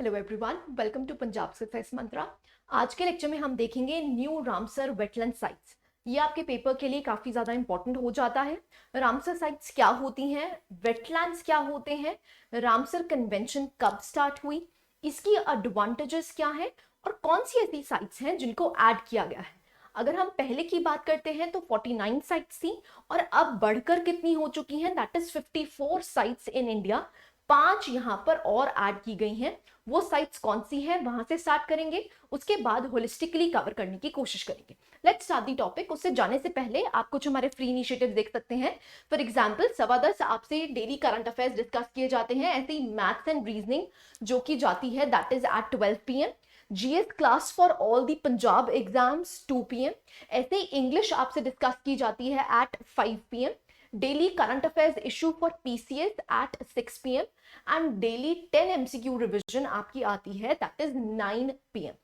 Hello everyone, welcome to Punjab success mantra. आज के lecture में हम देखेंगे न्यू रामसर वेटलैंड साइट्स। ये आपके पेपर के लिए काफी ज्यादा इंपॉर्टेंट हो जाता है। रामसर साइट्स क्या होती हैं, वेटलैंड्स क्या होते हैं, रामसर कन्वेंशन कब स्टार्ट हुई, इसकी एडवांटेजेस क्या है और कौन सी ऐसी साइट्स हैं जिनको ऐड किया गया है। अगर हम पहले की बात करते हैं तो 49 साइट्स थी और अब बढ़कर कितनी हो चुकी हैं, that is 54 sites in India. 5 यहां पर और ऐड की गई हैं। वो साइट्स कौन सी है वहां से स्टार्ट करेंगे, उसके बाद होलिस्टिकली कवर करने की कोशिश करेंगे। Let's start the topic. उससे जाने से पहले आप कुछ हमारे फ्री इनिशिएटिव देख सकते हैं। फॉर एग्जांपल 10:15 आपसे डेली करंट अफेयर्स डिस्कस किए जाते हैं। ऐसे ही मैथ्स एंड रीजनिंग जो की जाती है that is at 12 PM। GS class for all the Punjab exams 2 PM। ऐसे ही इंग्लिश आपसे डिस्कस की जाती है at 5 PM। Daily current affairs issue for PCS at 6 PM and daily 10 MCQ revision आपकी आती है that is 9 PM।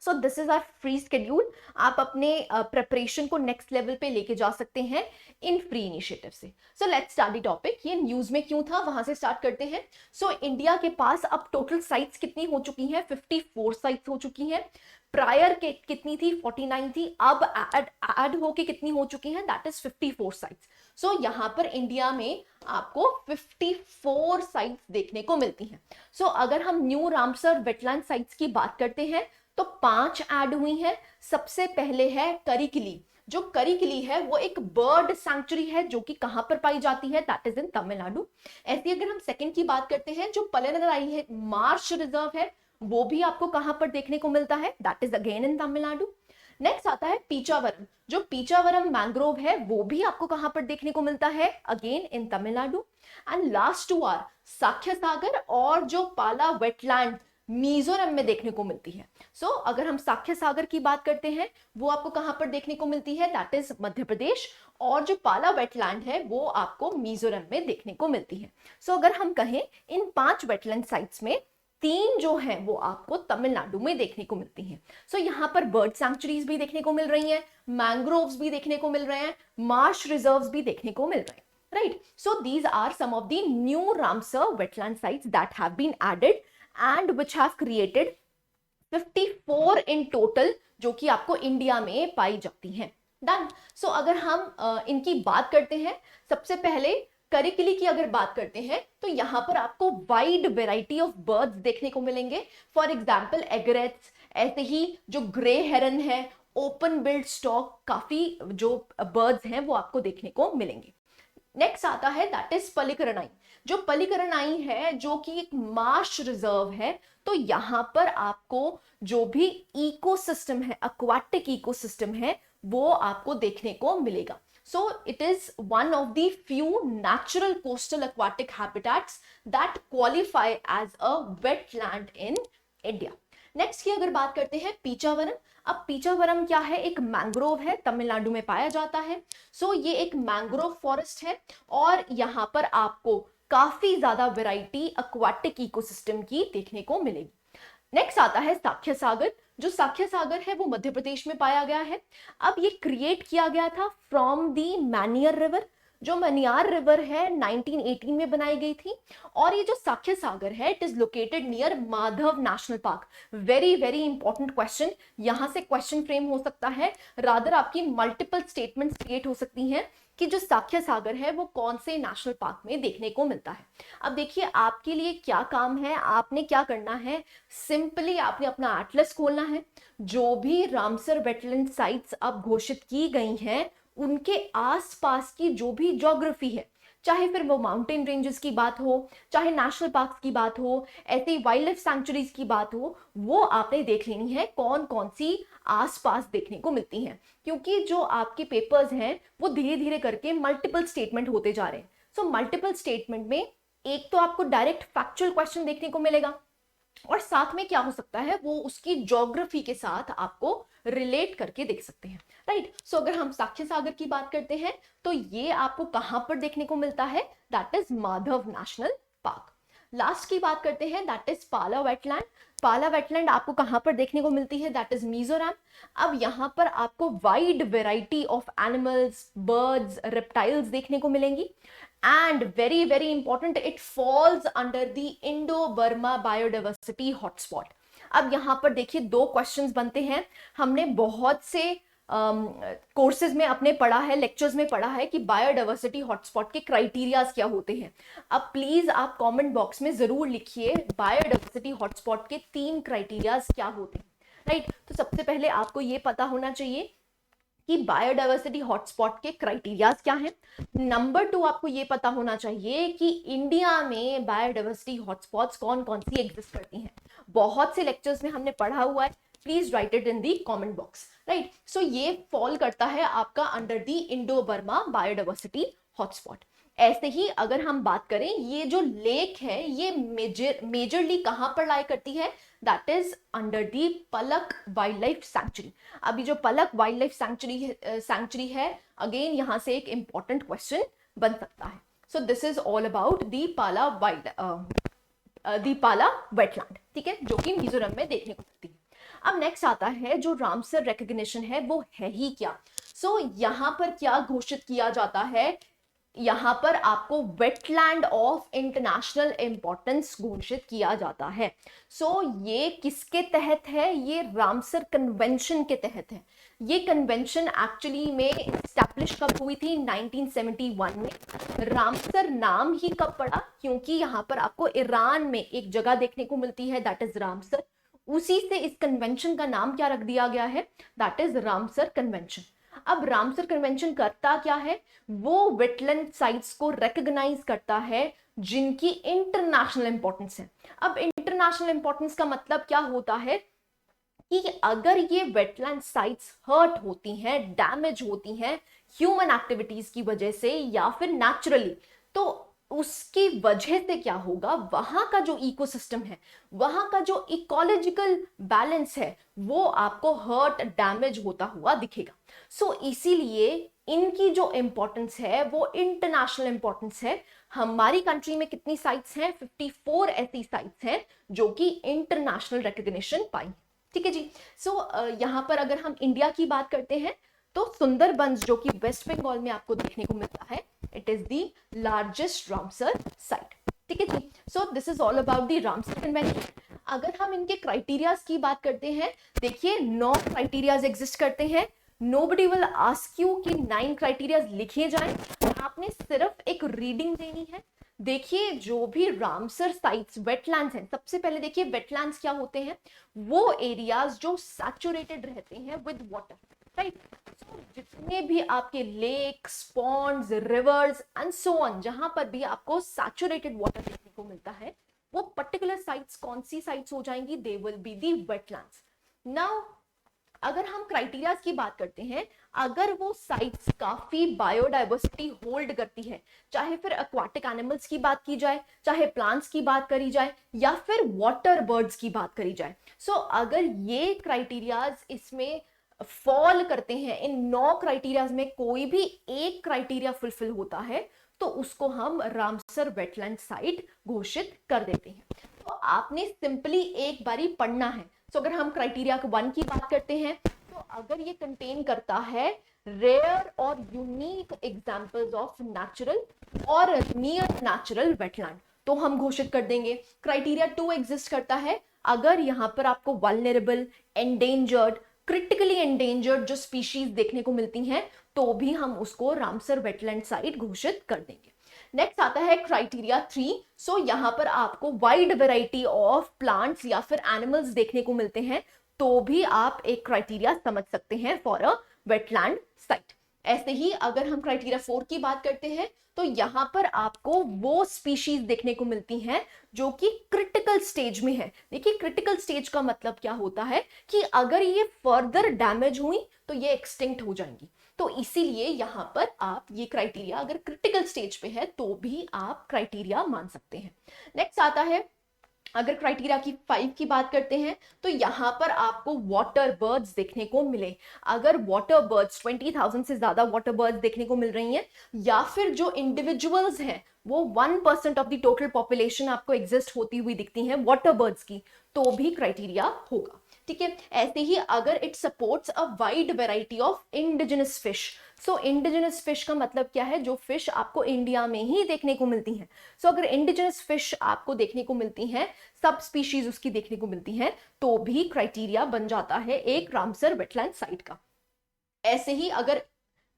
So this is our free schedule. आप अपने प्रिपरेशन को नेक्स्ट लेवल पे लेके जा सकते हैं इन फ्री इनिशिएटिव से। So let's start the topic. ये न्यूज में क्यों था वहां से स्टार्ट करते हैं। सो इंडिया के पास अब टोटल साइट्स कितनी हो चुकी हैं, 54 साइट्स हो चुकी हैं। प्रायर के कितनी थी, 49 थी। अब ऐड होके कितनी हो चुकी हैं, दैट इज 54 साइट्स। सो यहां पर इंडिया में आपको 54 साइट्स देखने को मिलती हैं। सो अगर हम न्यू रामसर वेटलैंड साइट्स की बात करते हैं तो 5 ऐड हुई हैं। सबसे पहले है करिकली। जो करिकली है वो एक बर्ड सैंक्चुरी है जो कि कहां पर पाई जाती है, दैट इज इन तमिलनाडु। ऐसी अगर हम सेकंड की बात करते हैं, जो पलेनराई है मार्श रिजर्व है, वो भी आपको कहां पर देखने को मिलता है, that is again in Tamil Nadu. Next आता है पीचावरम। जो पीचावरम मैंग्रोव है वो भी आपको कहां पर देखने को मिलता है, again in Tamil Nadu. And last 2 are साख्य सागर और जो पाला वेटलैंड मिजोरम में देखने को मिलती है। सो अगर हम साख्य सागर की बात करते हैं वो आपको कहां पर देखने को मिलती है, दैट इज मध्य प्रदेश। और जो पाला वेटलैंड है वो आपको मिजोरम में देखने को मिलती है। सो अगर हम कहें इन 5 वेटलैंड साइट्स में 3 जो है वो आपको तमिलनाडु में देखने को मिलती हैं। सो यहाँ पर बर्ड सैंक्चुरीज भी देखने को मिल रही हैं, मैंग्रोव्स भी देखने को मिल रहे हैं, मार्श रिजर्व्स भी देखने को मिल रहे हैं, right. So these are some of the new Ramsar wetland sites that have been added and which have created 54 in total जो कि आपको इंडिया में पाई जाती हैं। डन। सो अगर हम इनकी बात करते हैं, सबसे पहले करिकली की अगर बात करते हैं तो यहां पर आपको वाइड वेराइटी ऑफ बर्ड्स देखने को मिलेंगे। फॉर एग्जाम्पल एग्रेट्स, ऐसे ही जो ग्रे हेरन है, ओपन बिल्ड स्टॉक, काफी जो बर्ड्स हैं वो आपको देखने को मिलेंगे। नेक्स्ट आता है दैट इज पलिकरनाई। जो पलिकरनाई है जो कि एक मार्श रिजर्व है, तो यहां पर आपको जो भी इकोसिस्टम है, एक्वाटिक इकोसिस्टम है, वो आपको देखने को मिलेगा। So it is one of the few natural coastal aquatic habitats that qualify as a wetland in India. Next की अगर बात करते हैं पीचावरम। अब पीचावरम क्या है, एक मैंग्रोव है, तमिलनाडु में पाया जाता है। सो ये एक मैंग्रोव फॉरेस्ट है और यहां पर आपको काफी ज्यादा वैरायटी एक्वाटिक इकोसिस्टम की देखने को मिलेगी। नेक्स्ट आता है साख्य सागर। जो साख्य सागर है वो मध्य प्रदेश में पाया गया है। अब ये क्रिएट किया गया था फ्रॉम दी मैनियर रिवर। जो मनियार रिवर है 1918 में बनाई गई थी। और ये जो साख्य सागर है it is located near Madhav national park. Very very important question, यहां से क्वेश्चन फ्रेम हो सकता है, रादर आपकी मल्टीपल स्टेटमेंट्स क्रिएट हो सकती हैं कि जो साख्य सागर है वो कौन से नेशनल पार्क में देखने को मिलता है। अब देखिए आपके लिए क्या काम है, आपने क्या करना है, सिंपली आपने अपना एटलस खोलना है। जो भी रामसर वेटलैंड साइट्स अब घोषित की गई हैं उनके आसपास की जो भी ज्योग्राफी है, चाहे फिर वो माउंटेन रेंजेस की बात हो, चाहे नेशनल पार्क्स की बात हो, ऐसे वाइल्ड लाइफ सैंक्चुरीज की बात हो, वो आपने देख लेनी है कौन कौन सी आसपास देखने को मिलती हैं। क्योंकि जो आपके पेपर्स हैं वो धीरे धीरे करके मल्टीपल स्टेटमेंट होते जा रहे हैं। सो मल्टीपल स्टेटमेंट में एक तो आपको डायरेक्ट फैक्चुअल क्वेश्चन देखने को मिलेगा और साथ में क्या हो सकता है वो उसकी ज्योग्राफी के साथ आपको रिलेट करके देख सकते हैं, राइट। सो अगर हम साख्य सागर की बात करते हैं तो ये आपको कहां पर देखने को मिलता है, that is Madhav national park. Last की बात करते हैं दैट इज पाला वेटलैंड। पाला वेटलैंड आपको कहां पर देखने को मिलती है, दैट इज मिजोरम। अब यहां पर आपको wide variety of animals, birds, reptiles देखने को मिलेंगी। and very very important, it falls under the Indo-Burma biodiversity hotspot। अब यहाँ पर देखिए दो क्वेश्चंस बनते हैं। हमने बहुत से कोर्सेज में अपने पढ़ा है, लेक्चर्स में पढ़ा है कि बायोडाइवर्सिटी हॉटस्पॉट के क्राइटेरियाज क्या होते हैं। अब प्लीज आप कमेंट बॉक्स में जरूर लिखिए बायोडाइवर्सिटी हॉटस्पॉट के 3 क्राइटेरियाज क्या होते हैं, राइट। तो सबसे पहले आपको ये पता होना चाहिए कि बायोडाइवर्सिटी हॉटस्पॉट के क्राइटेरियाज क्या हैं। नंबर 2, आपको ये पता होना चाहिए कि इंडिया में बायोडाइवर्सिटी हॉटस्पॉट्स कौन कौन सी एग्जिस्ट करती हैं। बहुत से लेक्चर्स में हमने पढ़ा हुआ है, please write it in the comment box, right. So ये फॉल करता है आपका under the Indo Burma biodiversity hotspot. ऐसे ही अगर हम बात करें, ये जो लेक है ये मेजरली कहां पर लाई करती है, that is under the Palak wild life sanctuary. अभी जो पलक वाइल्ड लाइफ सैंक्चुरी है, अगेन यहां से एक इंपॉर्टेंट क्वेश्चन बन सकता है। सो दिस इज ऑल अबाउट दी पाला वेटलैंड, ठीक है, जो कि मिजोरम में देखने को मिलती है। अब नेक्स्ट आता है जो रामसर रिकॉग्निशन है, वो है ही क्या। सो यहाँ पर क्या घोषित किया जाता है, यहाँ पर आपको वेटलैंड ऑफ इंटरनेशनल इंपॉर्टेंस घोषित किया जाता है। सो ये किसके तहत है, ये रामसर कन्वेंशन के तहत है। ये कन्वेंशन एक्चुअली में एस्टैब्लिश कब हुई थी, 1971 में। रामसर नाम ही कब पड़ा, क्योंकि यहाँ पर आपको ईरान में एक जगह देखने को मिलती है, दैट इज रामसर। उसी से इस कन्वेंशन का नाम क्या रख दिया गया है, दैट इज रामसर कन्वेंशन। अब रामसर कन्वेंशन करता क्या है, वो वेटलैंड साइट्स को रिकॉग्नाइज करता है जिनकी इंटरनेशनल इंपॉर्टेंस है। अब इंटरनेशनल इंपॉर्टेंस का मतलब क्या होता है कि अगर ये वेटलैंड साइट्स हर्ट होती हैं, डैमेज होती हैं ह्यूमन एक्टिविटीज की वजह से या फिर नेचुरली, तो उसकी वजह से क्या होगा, वहां का जो इकोसिस्टम है, वहां का जो इकोलॉजिकल बैलेंस है, वो आपको हर्ट डैमेज होता हुआ दिखेगा। सो इसीलिए इनकी जो इंपॉर्टेंस है वो इंटरनेशनल इंपॉर्टेंस है। हमारी कंट्री में कितनी साइट्स हैं, 54 ऐसी साइट्स हैं जो कि इंटरनेशनल रिकॉग्निशन पाई, ठीक है जी। सो यहाँ पर अगर हम इंडिया की बात करते हैं तो सुंदरबंस जो कि वेस्ट बंगाल में आपको देखने को मिलता है, it is the largest Ramsar site, ठीक है जी। So this is all about the Ramsar convention. अगर हम इनके क्राइटेरियाज की बात करते हैं, देखिए 9 क्राइटेरियाज एग्जिस्ट करते हैं। नोबडी विल आस्क यू कि 9 क्राइटेरियाज लिखे जाएं, आपने सिर्फ एक रीडिंग देनी है। देखिए जो भी रामसर साइट्स वेटलैंड्स हैं, सबसे पहले देखिए वेटलैंड्स क्या होते हैं, वो एरियाज जो सैचुरेटेड रहते हैं विद वाटर, राइट। जितने भी आपके lakes, ponds, rivers and so on, जहां पर भी आपको सैचुरेटेड वाटर देखने को मिलता है, वो पर्टिकुलर साइट्स कौन सी साइट्स हो जाएंगी, they will be the wetlands. Now अगर हम क्राइटेरियाज की बात करते हैं, अगर वो साइट्स काफी बायोडाइवर्सिटी होल्ड करती है, चाहे फिर एक्वाटिक एनिमल्स की बात की जाए, चाहे प्लांट्स की बात करी जाए, या फिर वाटर बर्ड्स की बात करी जाए, सो अगर ये क्राइटेरियाज इसमें फॉल करते हैं, इन 9 क्राइटेरियाज में कोई भी एक क्राइटेरिया फुलफिल होता है, तो उसको हम रामसर वेटलैंड साइट घोषित कर देते हैं। तो आपने सिंपली एक बारी पढ़ना है। तो अगर हम क्राइटेरिया 1 की बात करते हैं, तो अगर ये कंटेन करता है रेयर और यूनिक एग्जांपल्स ऑफ नेचुरल और नियर नेचुरल वेटलैंड, तो हम घोषित कर देंगे। क्राइटेरिया 2 एग्जिस्ट करता है, अगर यहां पर आपको वल्नरेबल, एंडेंजर्ड, क्रिटिकली एंडेंजर्ड जो स्पीशीज देखने को मिलती हैं, तो भी हम उसको रामसर वेटलैंड साइट घोषित कर देंगे। नेक्स्ट आता है क्राइटेरिया 3। सो यहाँ पर आपको वाइड वैरायटी ऑफ प्लांट्स या फिर एनिमल्स देखने को मिलते हैं, तो भी आप एक क्राइटेरिया समझ सकते हैं फॉर अ वेटलैंड साइट। ऐसे ही अगर हम क्राइटेरिया 4 की बात करते हैं, तो यहां पर आपको वो स्पीशीज देखने को मिलती हैं जो कि क्रिटिकल स्टेज में है। देखिए क्रिटिकल स्टेज का मतलब क्या होता है कि अगर ये फर्दर डैमेज हुई तो ये एक्सटिंक्ट हो जाएंगी। तो इसीलिए यहां पर आप ये क्राइटेरिया अगर क्रिटिकल स्टेज पे है तो भी आप क्राइटेरिया मान सकते हैं। नेक्स्ट आता है, अगर क्राइटेरिया की 5 की बात करते हैं, तो यहां पर आपको वाटर बर्ड्स देखने को मिले। अगर वाटर बर्ड्स 20,000 से ज्यादा वाटर बर्ड्स देखने को मिल रही हैं, या फिर जो इंडिविजुअल्स हैं वो 1% ऑफ द टोटल पॉपुलेशन आपको एग्जिस्ट होती हुई दिखती हैं वाटर बर्ड्स की, तो भी क्राइटेरिया होगा, ठीक है। ऐसे ही अगर it supports a wide variety of indigenous fish, so indigenous fish का मतलब क्या है, जो फिश आपको इंडिया में ही देखने को मिलती हैं। सो अगर इंडिजिनस फिश आपको देखने को मिलती हैं, सब स्पीशीज उसकी देखने को मिलती हैं, तो भी क्राइटेरिया बन जाता है एक रामसर वेटलैंड साइट का। ऐसे ही अगर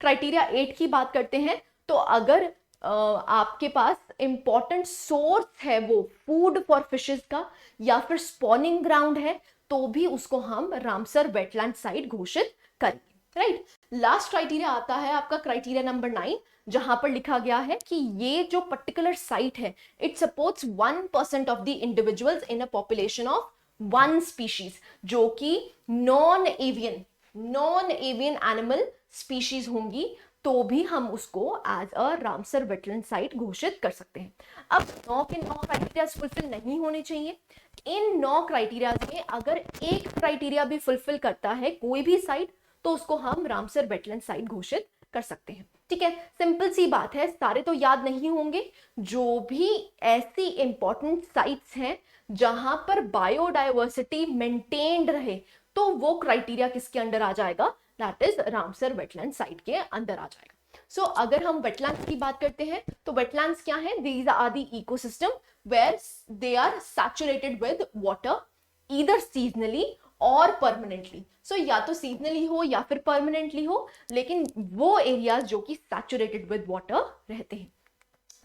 क्राइटेरिया 8 की बात करते हैं, तो अगर आपके पास इंपॉर्टेंट सोर्स है वो फूड फॉर फिशेस का या फिर स्पॉनिंग ग्राउंड है, तो भी उसको हम रामसर वेटलैंड साइट घोषित करेंगे, राइट। लास्ट क्राइटेरिया आता है आपका क्राइटेरिया नंबर 9, जहां पर लिखा गया है कि ये जो पर्टिकुलर साइट है, it supports 1% of the individuals in a population of 1 species, जो कि नॉन एवियन एनिमल स्पीशीज होंगी, तो भी हम उसको as a Ramsar wetland site घोषित कर सकते हैं। अब 9 के 9 क्राइटेरिया फुलफिल नहीं होने चाहिए। इन 9 क्राइटेरिया में अगर एक क्राइटेरिया भी फुलफिल करता है कोई भी साइट, तो उसको हम रामसर वेटलैंड साइट घोषित कर सकते हैं, ठीक है। सिंपल सी बात है, सारे तो याद नहीं होंगे। जो भी ऐसी इंपॉर्टेंट साइट्स हैं जहां पर बायोडाइवर्सिटी मेंटेन्ड रहे, तो वो क्राइटेरिया किसके अंडर आ जाएगा, that is Ramsar wetland site के अंदर आ जाएगा। सो अगर हम वेटलैंड्स की बात करते हैं, तो वेटलैंड्स क्या है, these are the ecosystem where they are saturated with water either seasonally और परमानेंटली। सो या तो सीजनली हो या फिर परमानेंटली हो, लेकिन वो एरियाज जो कि सैचुरेटेड विद वाटर रहते हैं।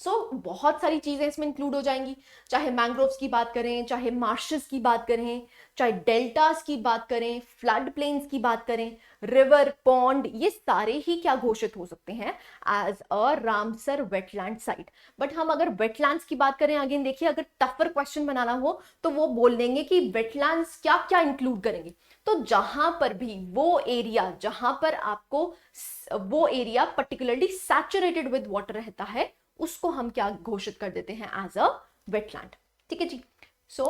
सो बहुत सारी चीजें इसमें इंक्लूड हो जाएंगी, चाहे मैंग्रोव्स की बात करें, चाहे मार्शेस की बात करें, चाहे डेल्टास की बात करें, फ्लड प्लेन्स की बात करें, रिवर, पॉन्ड, ये सारे ही क्या घोषित हो सकते हैं as a Ramsar wetland site. But हम अगर वेटलैंड्स की बात करें, अगेन देखिए, अगर टफर क्वेश्चन बनाना हो तो वो बोल देंगे कि वेटलैंड्स क्या क्या इंक्लूड करेंगे। तो जहां पर भी वो एरिया, जहां पर आपको वो area particularly saturated with water रहता है, उसको हम क्या घोषित कर देते हैं एज अ वेटलैंड, ठीक है जी। सो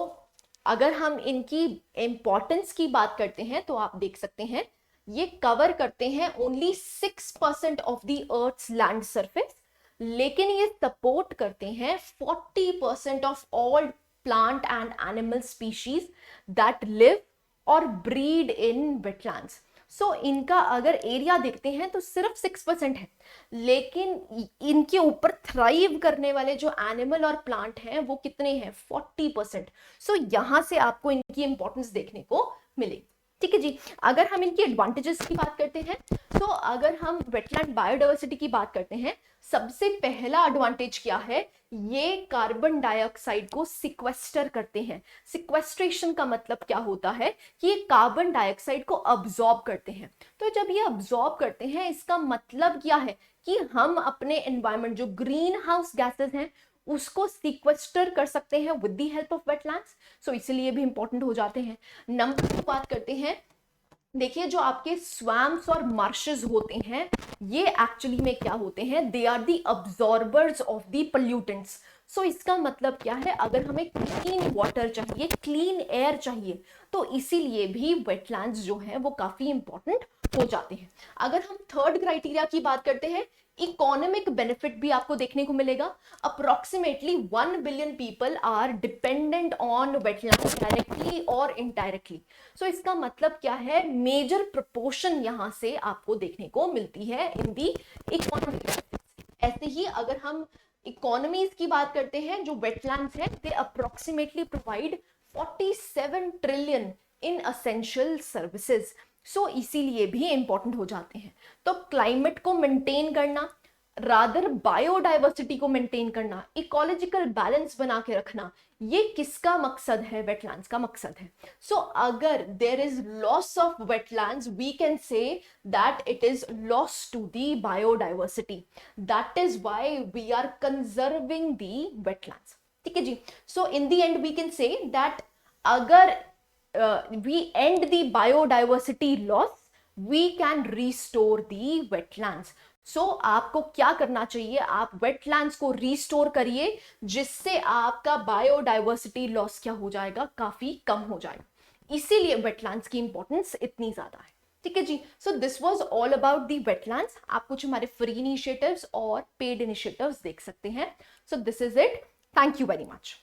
अगर हम इनकी इंपॉर्टेंस की बात करते हैं, तो आप देख सकते हैं ये कवर करते हैं only 6% of the earth's land surface, लेकिन ये सपोर्ट करते हैं 40% of all plant and animal species that live और ब्रीड इन वेटलैंड्स। सो इनका अगर एरिया देखते हैं तो सिर्फ 6% है, लेकिन इनके ऊपर थ्राइव करने वाले जो एनिमल और प्लांट हैं वो कितने हैं, 40%। सो यहां से आपको इनकी इंपॉर्टेंस देखने को मिलेगी, ठीक है जी। अगर हम इनकी एडवांटेजेस की बात करते हैं, तो अगर हम वेटलैंड बायोडाइवर्सिटी की बात करते हैं, सबसे पहला एडवांटेज क्या है, ये कार्बन डाइऑक्साइड को सिक्वेस्टर करते हैं। सिक्वेस्ट्रेशन का मतलब क्या होता है कि ये कार्बन डाइऑक्साइड को अब्सॉर्ब करते हैं। तो जब ये अब्सॉर्ब करते हैं, इसका मतलब क्या है कि हम अपने एनवायरनमेंट, जो ग्रीन हाउस गैसेस हैं, उसको सिक्वेस्टर कर सकते हैं with the help of wetlands. So इसीलिए भी इंपॉर्टेंट हो जाते हैं। नंबर 2 बात करते हैं, देखिए जो आपके स्वैम्प्स और मार्शेस होते हैं, ये एक्चुअली में क्या होते हैं, they are the absorbers of the pollutants. So इसका मतलब क्या है, अगर हमें क्लीन वाटर चाहिए, क्लीन एयर चाहिए, तो इसीलिए भी वेटलैंड्स जो है वो काफी इंपॉर्टेंट हो जाते हैं। अगर हम थर्ड क्राइटेरिया की बात करते हैं, इकोनॉमिक बेनिफिट भी आपको देखने को मिलेगा। Approximately 1 billion people are dependent on wetlands directly और इनडायरेक्टली। सो इसका मतलब क्या है, मेजर प्रोपोर्शन यहां से आपको देखने को मिलती है इन दी इकोनॉमी। ऐसे ही अगर हम इकोनॉमीज की बात करते हैं, जो वेटलैंड्स हैं, they approximately provide 47 trillion in essential services. So इसीलिए भी इंपॉर्टेंट हो जाते हैं। तो क्लाइमेट को मेंटेन करना, रादर बायोडाइवर्सिटी को मेंटेन करना, इकोलॉजिकल बैलेंस बना के रखना, ये किसका मकसद है, वेटलैंड्स का मकसद है। सो अगर there is loss of wetlands, we can say that it is loss to the biodiversity. That is why we are conserving the wetlands, ठीक है जी। So in the end we can say that अगर we end the biodiversity loss, we can restore the wetlands. So आपको क्या करना चाहिए, आप wetlands को रिस्टोर करिए, जिससे आपका बायोडाइवर्सिटी लॉस क्या हो जाएगा, काफी कम हो जाएगा। इसीलिए वेटलैंड्स की इंपॉर्टेंस इतनी ज्यादा है, ठीक है जी। So this was all about the wetlands. आप कुछ हमारे फ्री इनिशिएटिव्स और पेड इनिशिएटिव्स देख सकते हैं। So this is it, thank you very much.